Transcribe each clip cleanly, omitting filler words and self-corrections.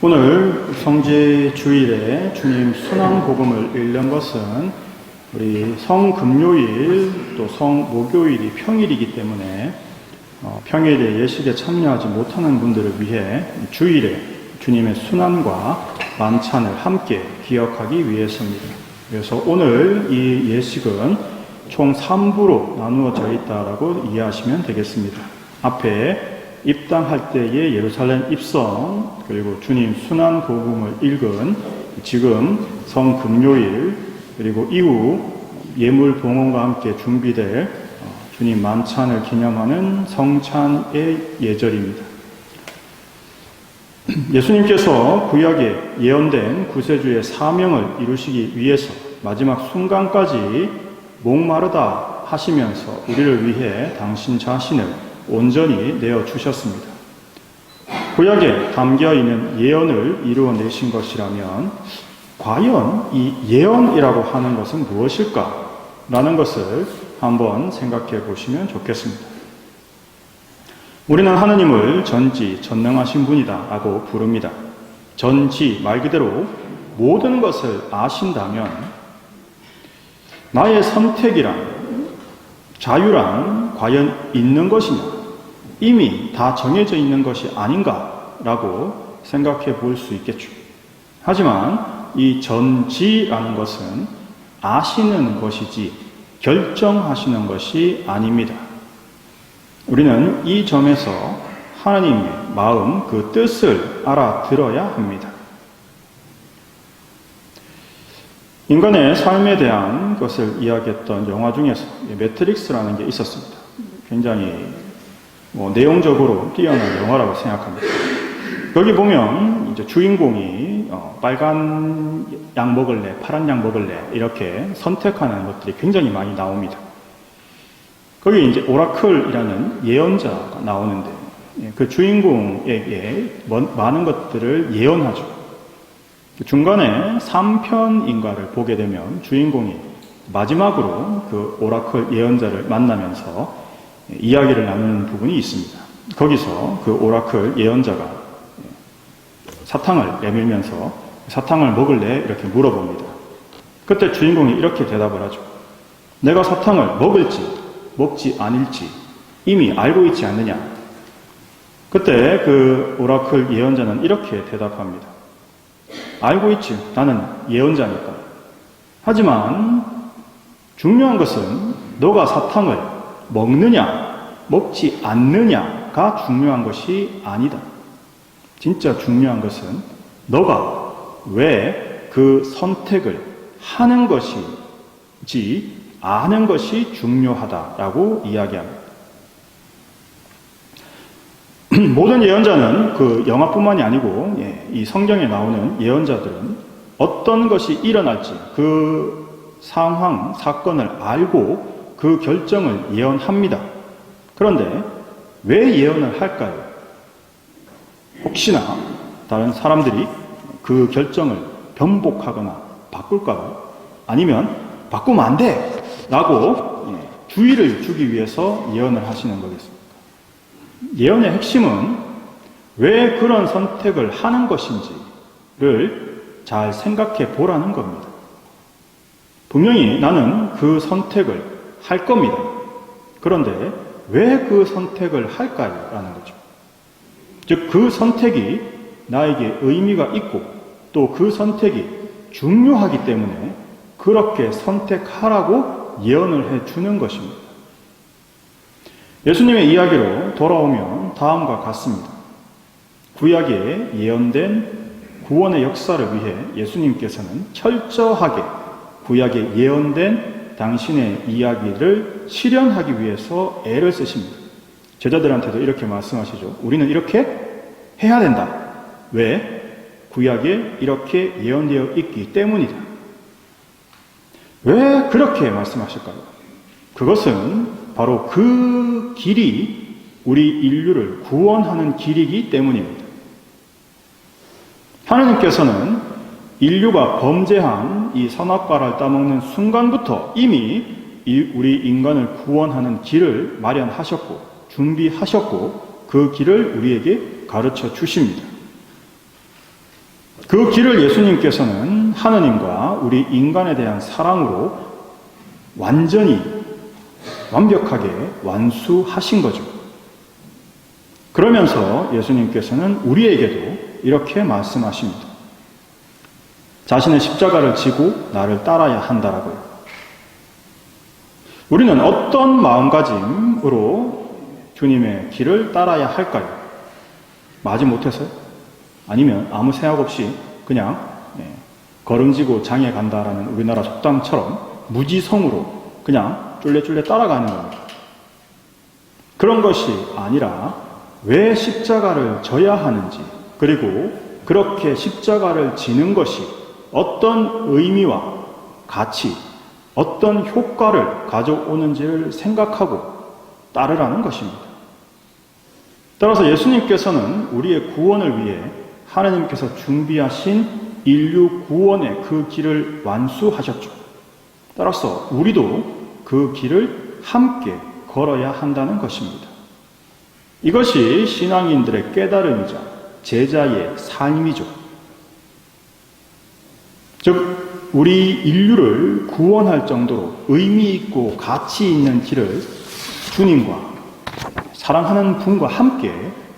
오늘 성지 주일에 주님 순환복음을 읽는 것은 우리 성금요일 또 성목요일이 평일이기 때문에 평일에 예식에 참여하지 못하는 분들을 위해 주일에 주님의 순환과 만찬을 함께 기억하기 위해서입니다. 그래서 오늘 이 예식은 총 3부로 나누어져 있다라고 이해하시면 되겠습니다. 앞에 입당할 때의 예루살렘 입성, 그리고 주님 순환복음을 읽은 지금 성금요일, 그리고 이후 예물 봉헌과 함께 준비될 주님 만찬을 기념하는 성찬의 예절입니다. 예수님께서 구약에 예언된 구세주의 사명을 이루시기 위해서 마지막 순간까지 목마르다 하시면서 우리를 위해 당신 자신을 온전히 내어주셨습니다. 구약에 담겨있는 예언을 이루어내신 것이라면 과연 이 예언이라고 하는 것은 무엇일까? 라는 것을 한번 생각해 보시면 좋겠습니다. 우리는 하느님을 전지 전능하신 분이다 라고 부릅니다. 전지 말 그대로 모든 것을 아신다면 나의 선택이란 자유란 과연 있는 것이냐? 이미 다 정해져 있는 것이 아닌가라고 생각해 볼 수 있겠죠. 하지만 이 전지라는 것은 아시는 것이지 결정하시는 것이 아닙니다. 우리는 이 점에서 하나님의 마음, 그 뜻을 알아들어야 합니다. 인간의 삶에 대한 것을 이야기했던 영화 중에서 매트릭스라는 게 있었습니다. 굉장히 내용적으로 뛰어난 영화라고 생각합니다. 여기 보면 이제 주인공이 빨간 약 먹을래, 파란 약 먹을래 이렇게 선택하는 것들이 굉장히 많이 나옵니다. 거기 이제 오라클이라는 예언자가 나오는데 그 주인공에게 많은 것들을 예언하죠. 중간에 3편인가를 보게 되면 주인공이 마지막으로 그 오라클 예언자를 만나면서 이야기를 나누는 부분이 있습니다. 거기서 그 오라클 예언자가 사탕을 내밀면서 사탕을 먹을래? 이렇게 물어봅니다. 그때 주인공이 이렇게 대답을 하죠. 내가 사탕을 먹을지 먹지 않을지 이미 알고 있지 않느냐? 그때 그 오라클 예언자는 이렇게 대답합니다. 알고 있지. 나는 예언자니까. 하지만 중요한 것은 너가 사탕을 먹느냐, 먹지 않느냐가 중요한 것이 아니다. 진짜 중요한 것은 너가 왜 그 선택을 하는 것인지 아는 것이 중요하다라고 이야기합니다. 모든 예언자는 그 영화뿐만이 아니고 이 성경에 나오는 예언자들은 어떤 것이 일어날지 그 상황, 사건을 알고 그 결정을 예언합니다. 그런데 왜 예언을 할까요? 혹시나 다른 사람들이 그 결정을 변복하거나 바꿀까요? 아니면 바꾸면 안 돼! 라고 주의를 주기 위해서 예언을 하시는 거겠습니까? 예언의 핵심은 왜 그런 선택을 하는 것인지를 잘 생각해 보라는 겁니다. 분명히 나는 그 선택을 할 겁니다. 그런데 왜 그 선택을 할까요? 라는 거죠. 즉, 그 선택이 나에게 의미가 있고 또 그 선택이 중요하기 때문에 그렇게 선택하라고 예언을 해주는 것입니다. 예수님의 이야기로 돌아오면 다음과 같습니다. 구약에 예언된 구원의 역사를 위해 예수님께서는 철저하게 구약에 예언된 당신의 이야기를 실현하기 위해서 애를 쓰십니다. 제자들한테도 이렇게 말씀하시죠. 우리는 이렇게 해야 된다. 왜? 구약에 이렇게 예언되어 있기 때문이다. 왜 그렇게 말씀하실까요? 그것은 바로 그 길이 우리 인류를 구원하는 길이기 때문입니다. 하나님께서는 인류가 범죄한 이 선악과를 따먹는 순간부터 이미 우리 인간을 구원하는 길을 마련하셨고 준비하셨고 그 길을 우리에게 가르쳐 주십니다. 그 길을 예수님께서는 하느님과 우리 인간에 대한 사랑으로 완전히 완벽하게 완수하신 거죠. 그러면서 예수님께서는 우리에게도 이렇게 말씀하십니다. 자신의 십자가를 지고 나를 따라야 한다라고요. 우리는 어떤 마음가짐으로 주님의 길을 따라야 할까요? 마지못해서요? 아니면 아무 생각 없이 그냥 걸음지고 장에 간다라는 우리나라 속담처럼 무지성으로 그냥 쫄래쫄래 따라가는 겁니다. 그런 것이 아니라 왜 십자가를 져야 하는지, 그리고 그렇게 십자가를 지는 것이 어떤 의미와 가치, 어떤 효과를 가져오는지를 생각하고 따르라는 것입니다. 따라서 예수님께서는 우리의 구원을 위해 하나님께서 준비하신 인류 구원의 그 길을 완수하셨죠. 따라서 우리도 그 길을 함께 걸어야 한다는 것입니다. 이것이 신앙인들의 깨달음이자 제자의 삶이죠. 즉, 우리 인류를 구원할 정도로 의미 있고 가치 있는 길을 주님과 사랑하는 분과 함께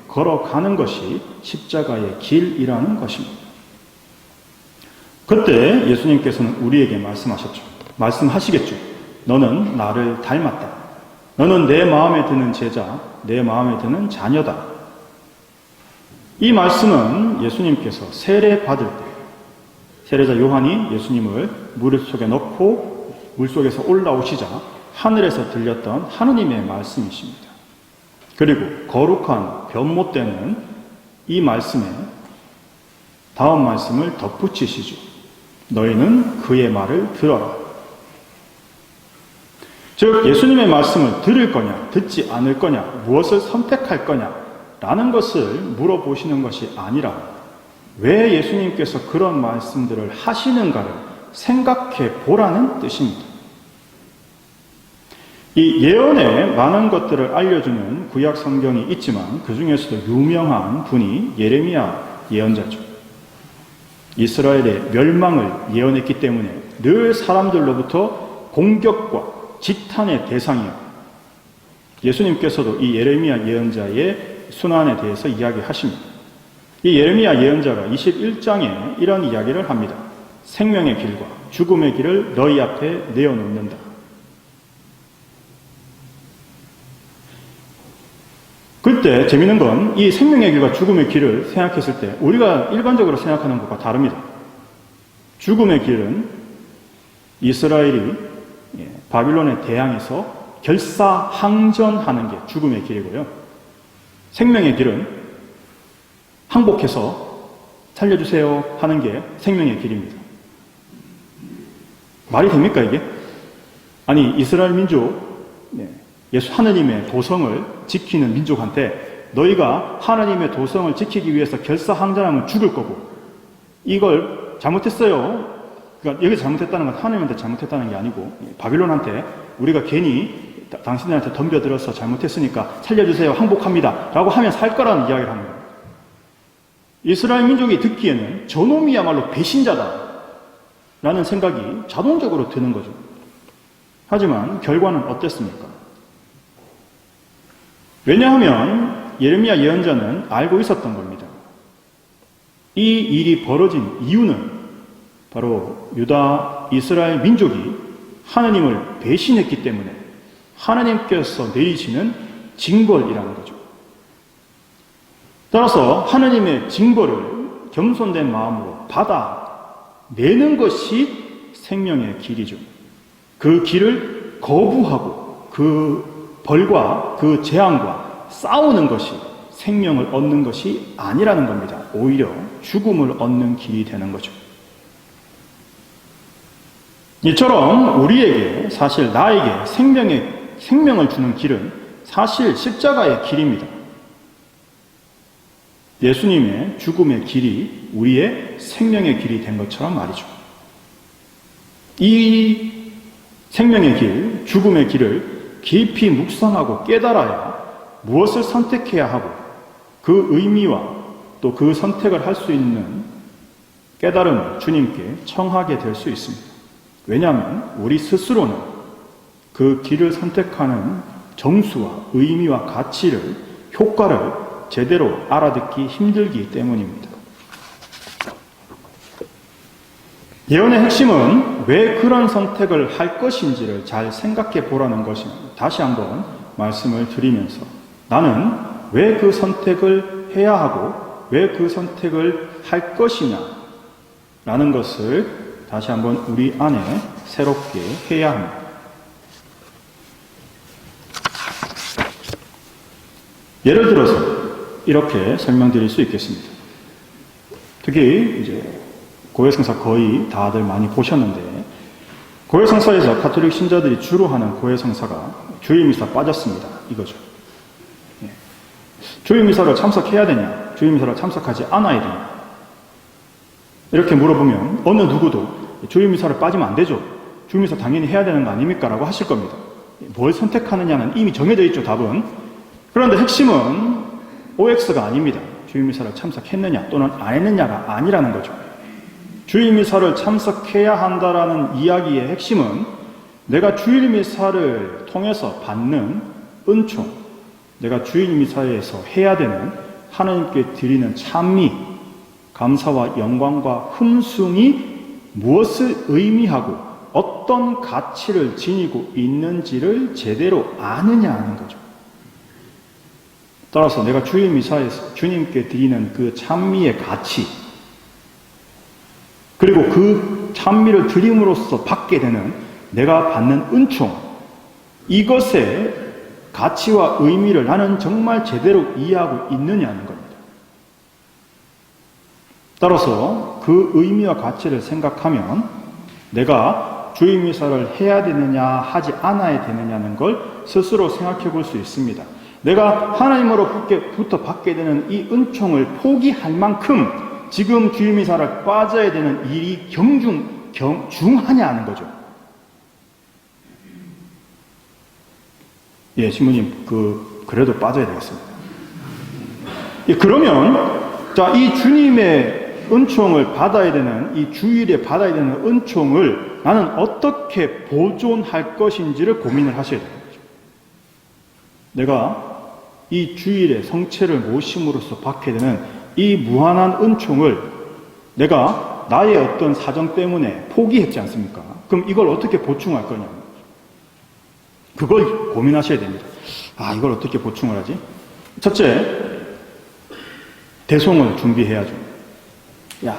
걸어가는 것이 십자가의 길이라는 것입니다. 그때 예수님께서는 우리에게 말씀하시겠죠. 너는 나를 닮았다. 너는 내 마음에 드는 제자, 내 마음에 드는 자녀다. 이 말씀은 예수님께서 세례 받을 때 세례자 요한이 예수님을 물 속에 넣고 물 속에서 올라오시자 하늘에서 들렸던 하느님의 말씀이십니다. 그리고 거룩한 변못되는 이 말씀에 다음 말씀을 덧붙이시죠. 너희는 그의 말을 들어라. 즉 예수님의 말씀을 들을 거냐, 듣지 않을 거냐, 무엇을 선택할 거냐라는 것을 물어보시는 것이 아니라 왜 예수님께서 그런 말씀들을 하시는가를 생각해 보라는 뜻입니다. 이 예언에 많은 것들을 알려주는 구약 성경이 있지만 그 중에서도 유명한 분이 예레미야 예언자죠. 이스라엘의 멸망을 예언했기 때문에 늘 사람들로부터 공격과 지탄의 대상이요. 예수님께서도 이 예레미야 예언자의 순환에 대해서 이야기하십니다. 이 예레미야 예언자가 21장에 이런 이야기를 합니다. 생명의 길과 죽음의 길을 너희 앞에 내어놓는다. 그때 재미있는 건 이 생명의 길과 죽음의 길을 생각했을 때 우리가 일반적으로 생각하는 것과 다릅니다. 죽음의 길은 이스라엘이 바빌론에 대항해서 결사항전하는 게 죽음의 길이고요. 생명의 길은 항복해서 살려주세요 하는 게 생명의 길입니다. 말이 됩니까 이게? 아니 이스라엘 민족 예수 하느님의 도성을 지키는 민족한테 너희가 하나님의 도성을 지키기 위해서 결사항전하면 죽을 거고 이걸 잘못했어요. 그러니까 여기서 잘못했다는 건 하나님한테 잘못했다는 게 아니고 바빌론한테 우리가 괜히 당신들한테 덤벼들어서 잘못했으니까 살려주세요. 항복합니다. 라고 하면 살 거라는 이야기를 하는 거예요. 이스라엘 민족이 듣기에는 저놈이야말로 배신자다 라는 생각이 자동적으로 드는 거죠. 하지만 결과는 어땠습니까? 왜냐하면 예레미야 예언자는 알고 있었던 겁니다. 이 일이 벌어진 이유는 바로 유다 이스라엘 민족이 하나님을 배신했기 때문에 하나님께서 내리시는 징벌이라는 거죠. 따라서 하나님의 징벌을 겸손된 마음으로 받아내는 것이 생명의 길이죠. 그 길을 거부하고 그 벌과 그 재앙과 싸우는 것이 생명을 얻는 것이 아니라는 겁니다. 오히려 죽음을 얻는 길이 되는 거죠. 이처럼 우리에게 사실 나에게 생명을 주는 길은 사실 십자가의 길입니다. 예수님의 죽음의 길이 우리의 생명의 길이 된 것처럼 말이죠. 이 생명의 길, 죽음의 길을 깊이 묵상하고 깨달아야 무엇을 선택해야 하고 그 의미와 또 그 선택을 할 수 있는 깨달음을 주님께 청하게 될 수 있습니다. 왜냐하면 우리 스스로는 그 길을 선택하는 정수와 의미와 가치를, 효과를 제대로 알아듣기 힘들기 때문입니다. 예언의 핵심은 왜 그런 선택을 할 것인지를 잘 생각해 보라는 것입니다. 다시 한번 말씀을 드리면서 나는 왜 그 선택을 해야 하고 왜 그 선택을 할 것이냐 라는 것을 다시 한번 우리 안에 새롭게 해야 합니다. 예를 들어서 이렇게 설명드릴 수 있겠습니다. 특히 이제 고해성사 거의 다들 많이 보셨는데, 고해성사에서 가톨릭 신자들이 주로 하는 고해성사가 주일미사 빠졌습니다. 이거죠. 주일미사를 참석해야 되냐? 주일미사를 참석하지 않아야 되냐? 이렇게 물어보면 어느 누구도 주일미사를 빠지면 안 되죠. 주일미사 당연히 해야 되는 거 아닙니까? 라고 하실 겁니다. 뭘 선택하느냐는 이미 정해져 있죠, 답은. 그런데 핵심은 OX가 아닙니다. 주일미사를 참석했느냐 또는 안 했느냐가 아니라는 거죠. 주일미사를 참석해야 한다라는 이야기의 핵심은 내가 주일미사를 통해서 받는 은총, 내가 주일미사에서 해야 되는 하나님께 드리는 찬미, 감사와 영광과 흠숭이 무엇을 의미하고 어떤 가치를 지니고 있는지를 제대로 아느냐 하는 거죠. 따라서 내가 주일미사에서 주님께 드리는 그 찬미의 가치, 그리고 그 찬미를 드림으로써 받게 되는 내가 받는 은총, 이것의 가치와 의미를 나는 정말 제대로 이해하고 있느냐는 겁니다. 따라서 그 의미와 가치를 생각하면 내가 주일미사를 해야 되느냐 하지 않아야 되느냐는 걸 스스로 생각해 볼 수 있습니다. 내가 하나님으로부터 받게 되는 이 은총을 포기할 만큼 지금 주일미사를 빠져야 되는 일이 중하냐 하는 거죠. 예, 신부님, 그래도 빠져야 되겠습니다. 예, 그러면, 자, 이 주님의 은총을 받아야 되는, 이 주일에 받아야 되는 은총을 나는 어떻게 보존할 것인지를 고민을 하셔야 되는 거죠. 내가 이 주일에 성체를 모심으로써 받게 되는 이 무한한 은총을 내가 나의 어떤 사정 때문에 포기했지 않습니까? 그럼 이걸 어떻게 보충할 거냐? 그걸 고민하셔야 됩니다. 이걸 어떻게 보충을 하지? 첫째, 대송을 준비해야죠.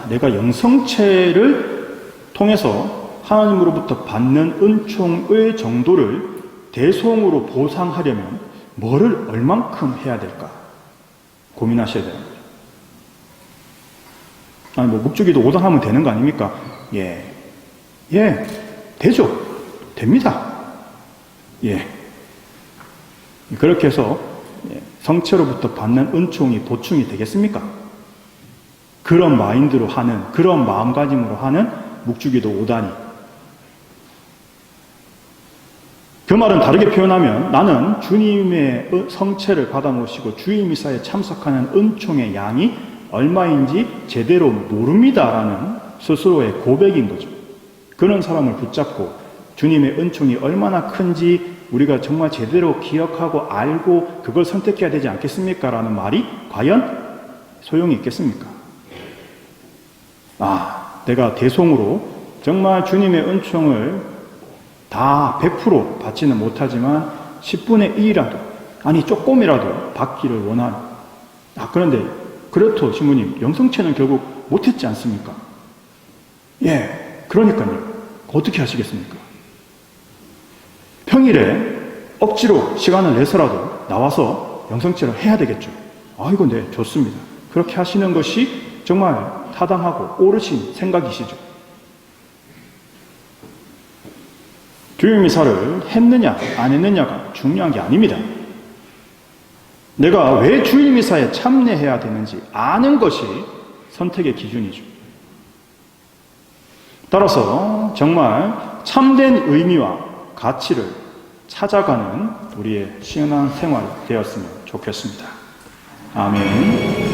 내가 영성체를 통해서 하나님으로부터 받는 은총의 정도를 대송으로 보상하려면 뭐를 얼만큼 해야 될까? 고민하셔야 돼요. 묵주기도 5단 하면 되는 거 아닙니까? 예, 되죠. 됩니다. 예. 그렇게 해서 성체로부터 받는 은총이 보충이 되겠습니까? 그런 마인드로 하는, 그런 마음가짐으로 하는 묵주기도 5단이. 그 말은 다르게 표현하면 나는 주님의 성체를 받아 모시고 주일미사에 참석하는 은총의 양이 얼마인지 제대로 모릅니다라는 스스로의 고백인 거죠. 그런 사람을 붙잡고 주님의 은총이 얼마나 큰지 우리가 정말 제대로 기억하고 알고 그걸 선택해야 되지 않겠습니까? 라는 말이 과연 소용이 있겠습니까? 내가 대송으로 정말 주님의 은총을 다 100% 받지는 못하지만 10분의 1이라도, 조금이라도 받기를 원하는. 그런데 그렇죠, 신부님. 영성체는 결국 못했지 않습니까? 예, 그러니까요. 어떻게 하시겠습니까? 평일에 억지로 시간을 내서라도 나와서 영성체를 해야 되겠죠. 이건 네, 좋습니다. 그렇게 하시는 것이 정말 타당하고 옳으신 생각이시죠. 주일미사를 했느냐 안 했느냐가 중요한 게 아닙니다. 내가 왜 주일미사에 참여해야 되는지 아는 것이 선택의 기준이죠. 따라서 정말 참된 의미와 가치를 찾아가는 우리의 신앙 생활이 되었으면 좋겠습니다. 아멘.